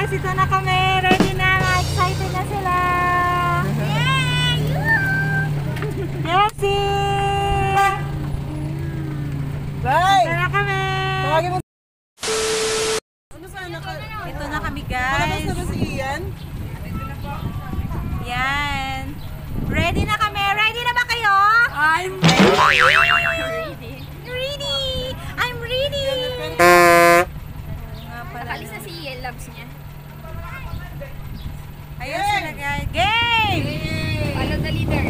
guys, ito na kami. Ready na. Excited na sila. Yay! Yesi! Bye! Ito na kami. Ito na kami guys. Palabas na ba si Ian? Yan. Ready na kami. Ready na ba kayo? I'm ready. Ready. I'm ready. Nakalis na si Ian, loves niya. Ayun sila guys. Game! Follow the leader.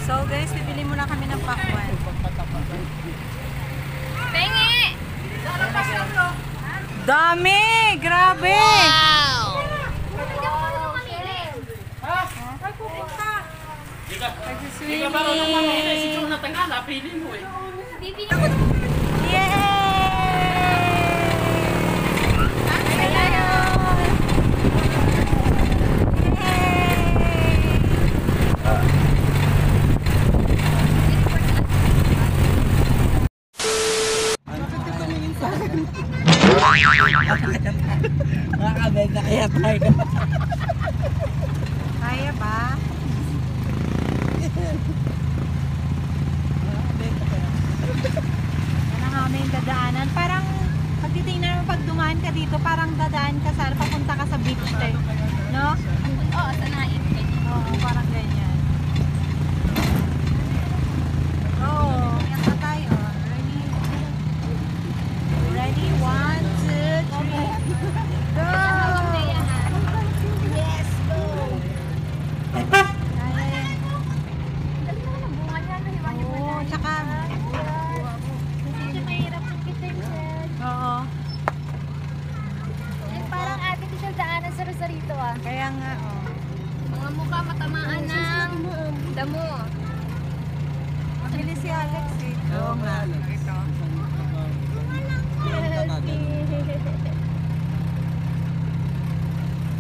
So guys, bibili muna kami ng pakwan. Pengi! Dami! Grabe! Wow! Hindi ako marunong mamili. Hindi ka marunong mamili. Si Jonathan nga, napili mo eh. Bibili ako. Yay! Makakabenta kaya tayo. Kaya ba? Ano nga may dadaanan? Parang pag titingnan mo pag dumaan ka dito, parang dadaan ka sa papunta ka sa beach eh. No? Oo, sa naip. Oo, parang ganyan. Oo, yan na tayo. Ready? Ready? 1, 2, 3. Go! Yes, go! Kaya yan. Dali naman ang bunga niya. Nahiwa-hiwa na. Oo, tsaka Medyo mahirap yung kitchen. oo. Parang artificial daanan sa Rosarito ah. Kaya nga, oh. Mga mukha matamaan ng damo. Mabilis si Alex eh. Oo nga. Ito.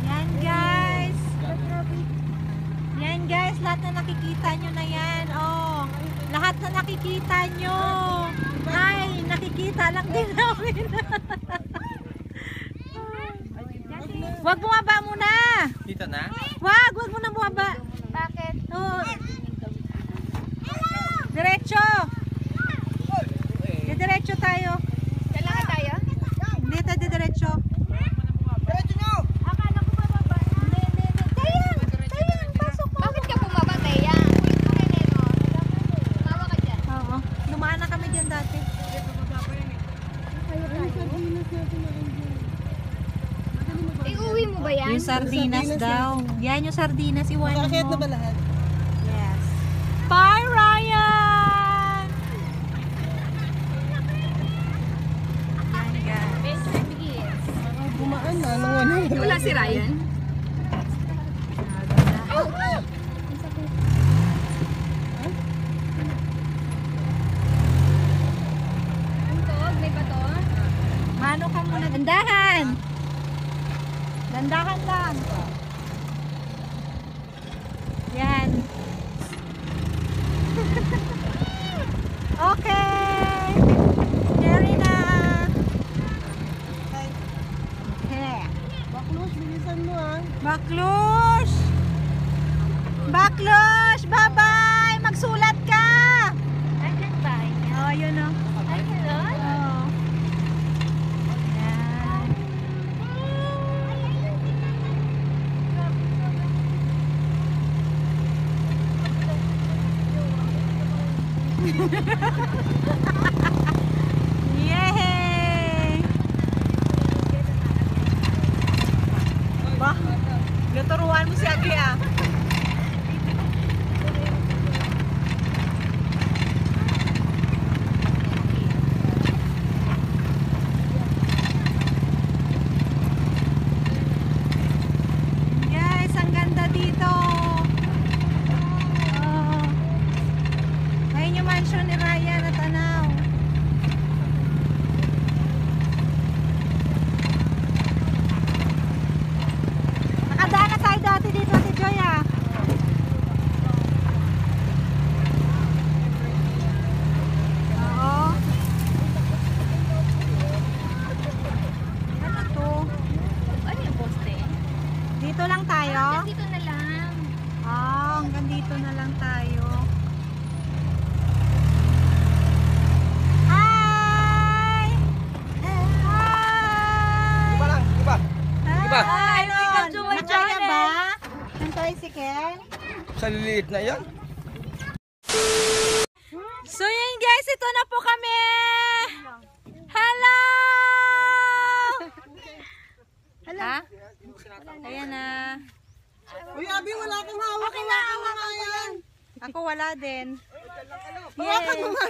Yan guys. Yan guys, lahat na nakikita nyo na yan. Oh, lahat na nakikita nyo. Ay, nakikita lang din namin. Wag bumaba muna. Dito na? Wag mo na bumaba. Bakit? Oh. Diretso. Diretso tayo. Kailangan tayo? Dito, diretso. Akala ko bababa. Tayan, pasok mo. Bakit ka bumaba, Teya? Okay, Neno. Mawa ka dyan. Oo. Dumaan na kami dyan dati. Iuwi mo ba yan? Yung sardinas daw. Yan yung sardinas. Iwanan Nakakit na mo. ba lahat? Yes. Bye, Ryan! Yan, guys. Bumaan na. Nang Wala si Ryan. Antog, may bato. Mano ka muna. Dandahan! Dandahan lang. Yan. Okay. Jerry na. Okay. Baklos, bilisan mo ah. Baklush! Baklush! Bye-bye! Magsulat ka! Andyan ba? Oh, yun o. Ay, hello? Oh. Yan. Yay! Ba? Naturuan mo si Agi ah. Guys, ang ganda dito. Oh. Ayun yung mansion ni Ryan at Anaw. Sa liliit na yan. So yun guys, ito na po kami. Hello! Ha? Ayan na. Uy, Abi, wala kang hawak. Okay na, hawak ko yan. Ako wala din. Hawakan mo nga.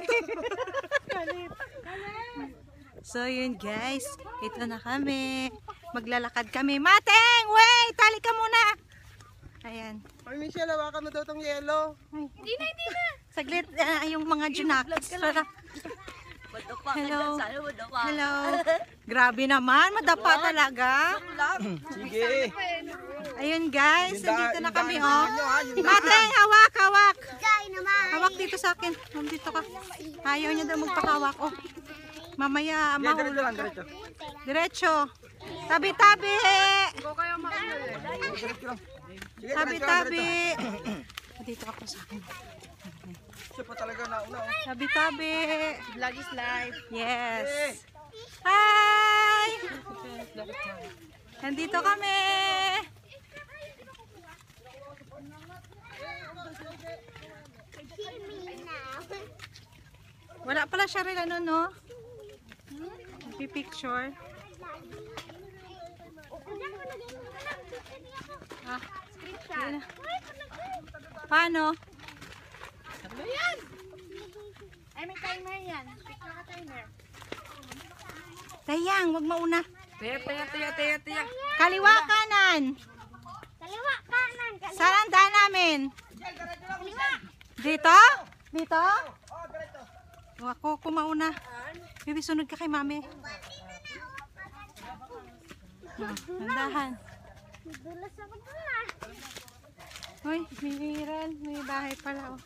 So yun guys, ito na kami. Maglalakad kami. Mateng! Wait! Tali ka muna! Ayan. Ay, Michelle, hawakan mo daw tong yelo. Hindi na. Saglit, yung mga junakis. Hello. Hello. Grabe naman, madapa talaga. Sige. Ayun guys, nandito na kami oh. Mateng, hawak, hawak. Hawak dito sa akin. Dito ka. Ayaw niya daw magpahawak oh. Mamaya Diretso mahulog. lang, diretso. Diretso. Tabi-tabi. Diretso lang. Sige, Tabi-tabi. Dito ako sa akin. Siya pa talaga nauna. Oh. Tabi-tabi. Vlog is live. Yes. Hi! Nandito kami. Wala pala siya rin ano, no? Picture. Ah, yun na. Paano? Ay, may timer yan. Naka-timer. Tayang, wag mauna. Tiya. Kaliwa kanan. Kaliwa, kanan. Saan ang daan namin? Dito? Dito? O, ako kumauna. Bibi, sunod ka kay mami. Nandahan. Dulas ako dun Uy, may hiran. May bahay pala. Oh.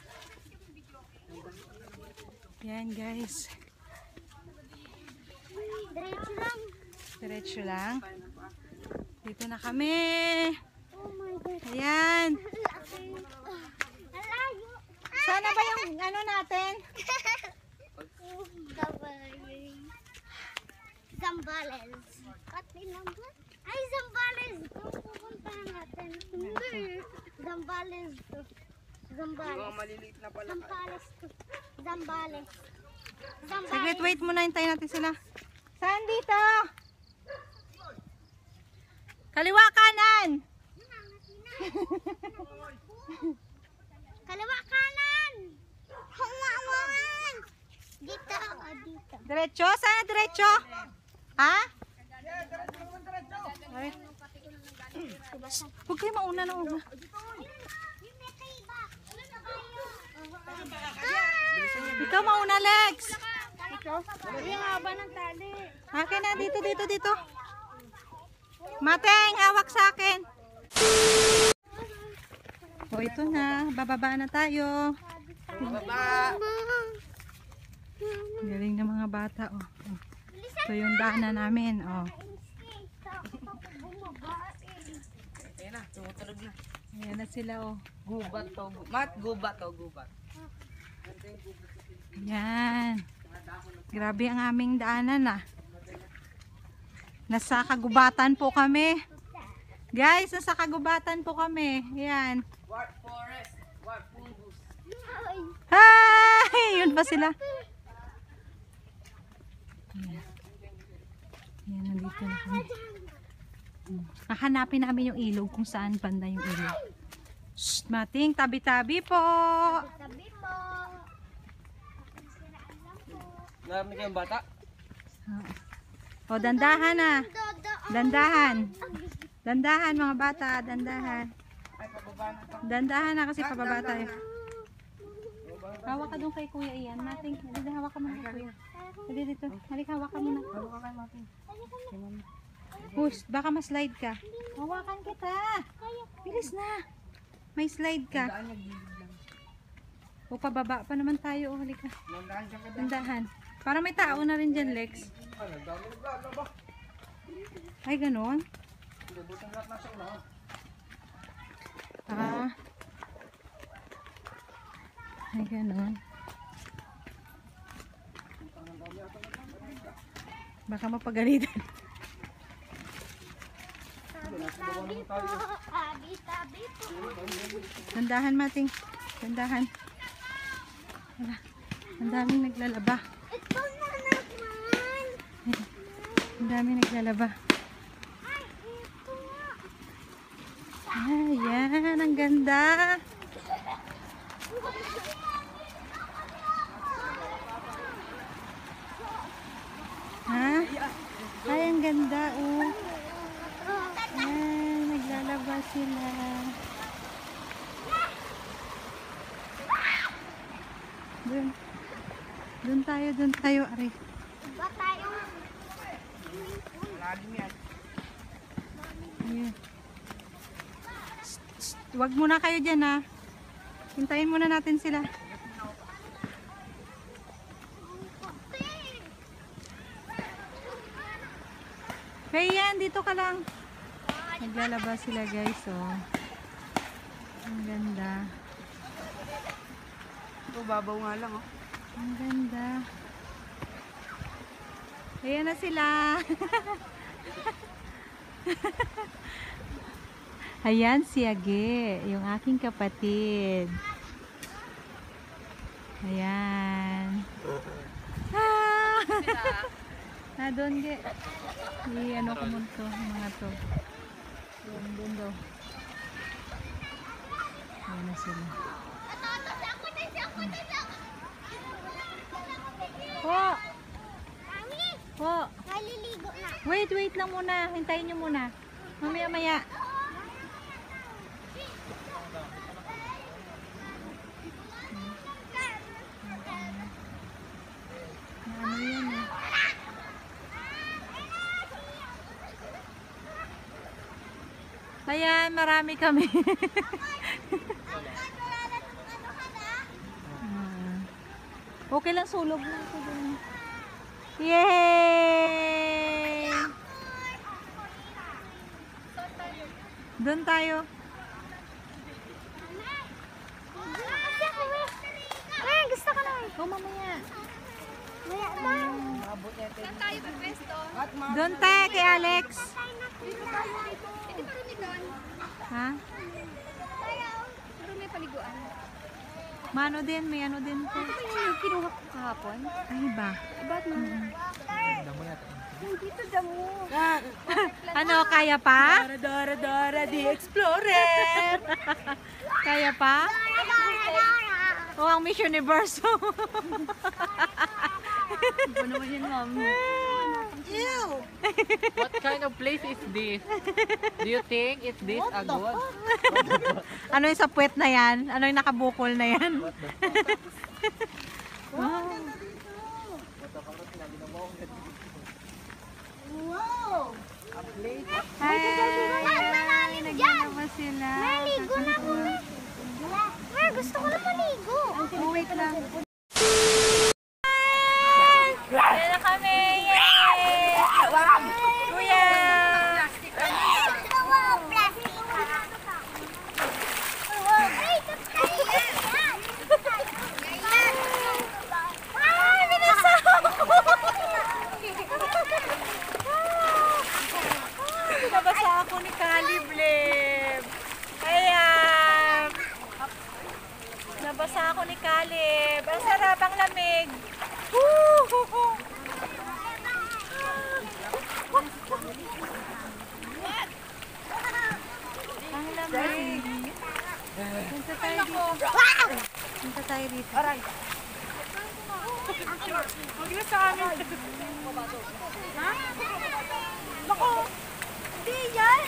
Yan guys. Diretso lang. Diretso lang. Dito na kami. Oh my God. Ayan. Alayo. Sana ba yung ano natin? Zambales. Pati naman. Ay, Zambales. Ito pupuntahan natin. Hindi. Zambales to. Zambales. Maliliit na pala. Zambales to. Zambales. Zambales. Saglit, wait muna. Hintayin natin sila. Saan dito? Kaliwa kanan. Kaliwa kanan. Humawan. Dito ako, dito. Diretso? Saan ang diretso? Ha? Ay. Huwag kayo mauna na una. Ikaw mauna, Lex. Yung haba ng tali. Akin na, dito, dito, dito. Mateng, hawak sa akin. O, ito na. Bababa na tayo. Galing ng mga bata, oh. Ito yung daanan namin, oh. Ayan na, tumutulog na. Ayan na sila, oh. Gubat to. Mat, gubat to, gubat. Ayan. Grabe ang aming daanan, ah. Nasa kagubatan po kami. Guys, nasa kagubatan po kami. Ayan. Warp forest. Warp fungus. Hi! Yun pa sila. Ayan. Ayan, nandito na kami. Hahanapin namin yung ilog kung saan banda yung ilog. Shh, Mating, tabi-tabi po. Tabi po. Narami kayong bata? O, dandahan na. Dodo. Dandahan. Dandahan mga bata, dandahan. Dandahan na kasi pababa tayo. Hawak ka doon kay Kuya Ian. Mating, hindi hawak ka muna kay Kuya. Hindi dito. Halika, hawak ka muna. Push, baka ma-slide ka. Hawakan kita. Bilis na. May slide ka. O, pababa pa naman tayo. O, halika. Dandahan. Para may tao na rin dyan, Lex. Ay, ganon. Ah. Ay, ganon. Baka mapagalitan. Tabi po. Tabi po. Dandahan, Mating. Dandahan. Wala. Ang daming naglalaba. Ito na naman. Ang daming naglalaba. Ay, ito nga. Ayan, ang ganda. Ha? Ay, ang ganda, oh. Ayan, naglalaba sila. Doon. Doon tayo, Ari. Iba tayo. Ayan. Huwag muna kayo dyan, ha. Hintayin muna natin sila. Kaya dito ka lang. Naglalaba sila, guys, oh. Ang ganda. Ito, babaw nga lang, oh. Ang ganda. Ayan na sila. Ayan si Age, yung aking kapatid. Ayan. Ah! Doon, Ge. Ano ko mo to, mga to. Doon daw. Ayan na sila. Po! Po! Naliligo na. Wait lang muna. Hintayin nyo muna. Mamaya-maya. Ano yan, eh? Ayan, marami kami. Okay lang, sulog lang ito dun. Yay! Doon tayo. Ay, gusto ko na. Oh, mamaya. Wala ba? Saan tayo ba pwesto? Doon tayo kay Alex. Hindi marumi doon. Ha? Marumi paliguan. Mano din, may ano din po. Ano yung kinuha ko kahapon? Ay ba? Ba't mo? Dito damo. Ano, kaya pa? Dora, the Explorer! Kaya pa? O, ang Miss Universe. Iba naman yan, ma'am. Ew! What kind of place is this? Do you think it's this a good? Ano yung sa puwet na yan? Ano yung nakabukol na yan? Wow! Ay, malalim dyan. naglalaba sila. Maligo na ako. Ay, gusto ko na maligo. Oh, wait lang. Yan na kami! Yay! Kuya! Ay, binasa ako! Nabasa ako ni Caleb. Ayan! Nabasa ako ni Caleb. Ang sarap, ang lamig. Woo! Ang lamig. Punta tayo dito. Punta tayo dito. Aray. Huwag na sa amin. Ha? Bako. Hindi yan.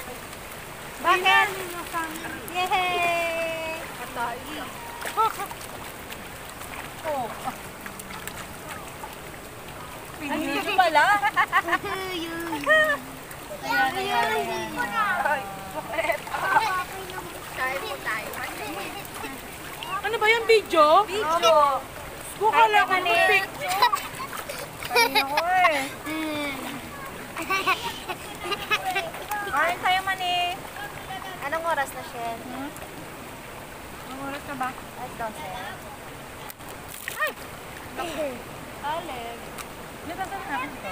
Bakit? Yay! Patay. Oh. Ay, pala. Ano ba yung video? Video. Buka lang ako. Kain tayo, Mani. Anong oras na, Shen? Anong oras na ba? Alas 12. Alex. Nagtatala natin ito.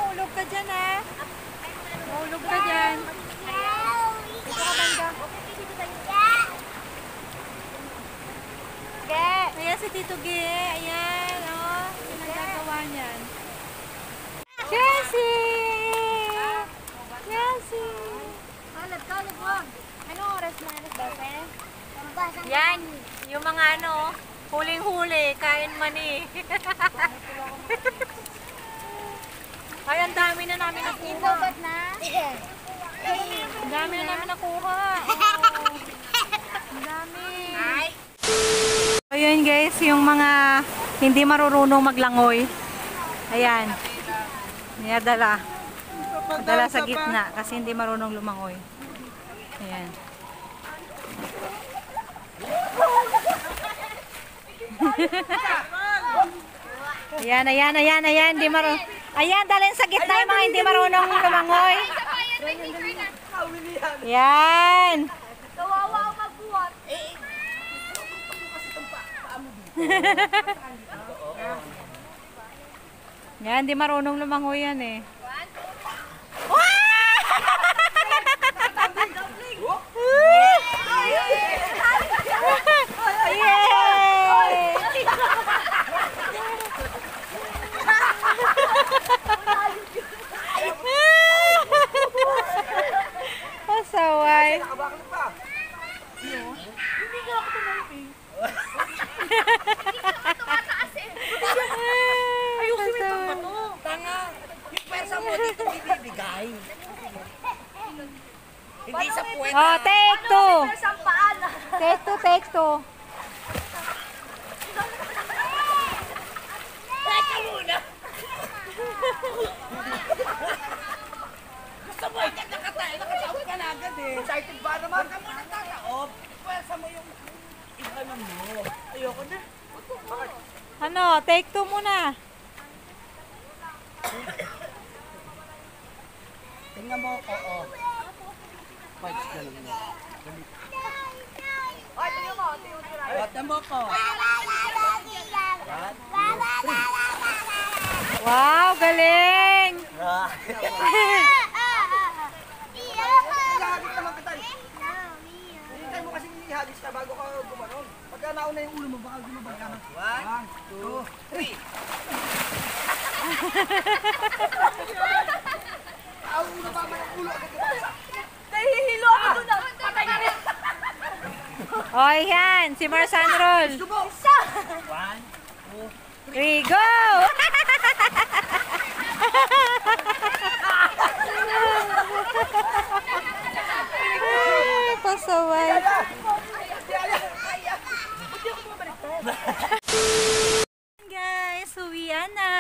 mahulog ka dyan ha. Mahulog ka dyan. Dito ka banda. Ayan si Tito Ge. Ayan, oh. Pinagagawa niyan. Jessie! Jessie! Kalab mo. Anong oras na? Alas 12? Yan, yung mga ano, huling-huli, kain mani. Ay, ang dami na namin nakuha. na? Ang dami na namin nakuha. Oh. Ang dami. Ayun guys, yung mga hindi marunong maglangoy. Ayan. Niyadala. Dala sa gitna kasi hindi marunong lumangoy. Ayan. Ayan, hindi marunong. Ayan, dalhin sa gitna yung mga hindi marunong lumangoy. Ayan. Kawawa ang magbuhat. Yan, hindi marunong lumangoy yan eh. Pasaway. Ayusin mo yung pagbato. Tanga. Yung pwersa mo dito ibibigay. Hindi sa puwet. Oh, take two. Sampaan. Take two. Teka muna. Gusto mo ikat nakasawag ka na agad eh. Excited ba naman? Ka muna tataob. Pwersa mo yung iba mo. Ayoko na. Ano, take two muna. Tingnan mo ako, oh. Fights ka lang mo. Ay, tingnan mo. Tingnan mo. Tingnan mo ako. Wow, galing. Ihagis naman kita. Hintay mo kasi ihagis ka bago ka gumanon. Pagka nauna yung ulo mo, baka gumabag ka na. 1, 2, 3. Ang ulo ba may ulo agad ka? Nahihilo ako doon. Patay na rin. O, yan. Si Marsan Roll. 1, 2, 3, go! Pasaway. Guys, uwian na.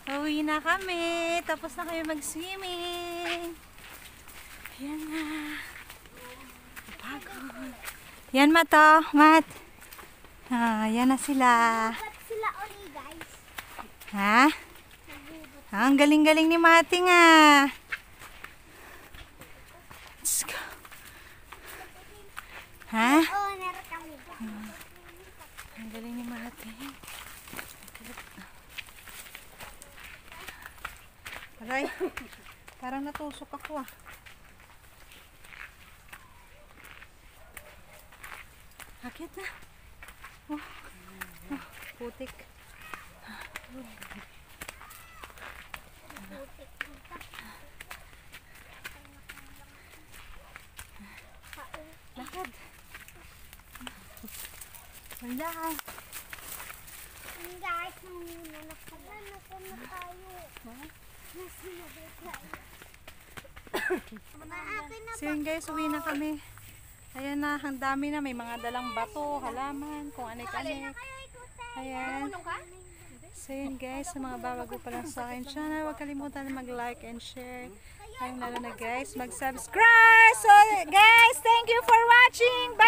Uwi na kami. Tapos na kami mag-swimming. Ayan na. Pagod. Yan, Mato. Mat. Yan na sila. Sila oli, guys. Ha? Ang galing-galing ni Mati nga. Let's go. Ha? Oo, meron kami. Ang galing ni Mati. Aray, parang natusok ako ah. Akit na. Oh, putik. Lakad. Wala. Guys, nanguna na pala. Nasa na tayo. Nasa na tayo. So yun guys, uwi na kami. Ayan na, ang dami na. May mga dalang bato, halaman, kung anik-anik. Ayan. So yun guys, sa mga babago pa lang sa akin channel, huwag kalimutan na mag-like and share. Ayun lalo na guys, mag-subscribe. So guys, thank you for watching. Bye!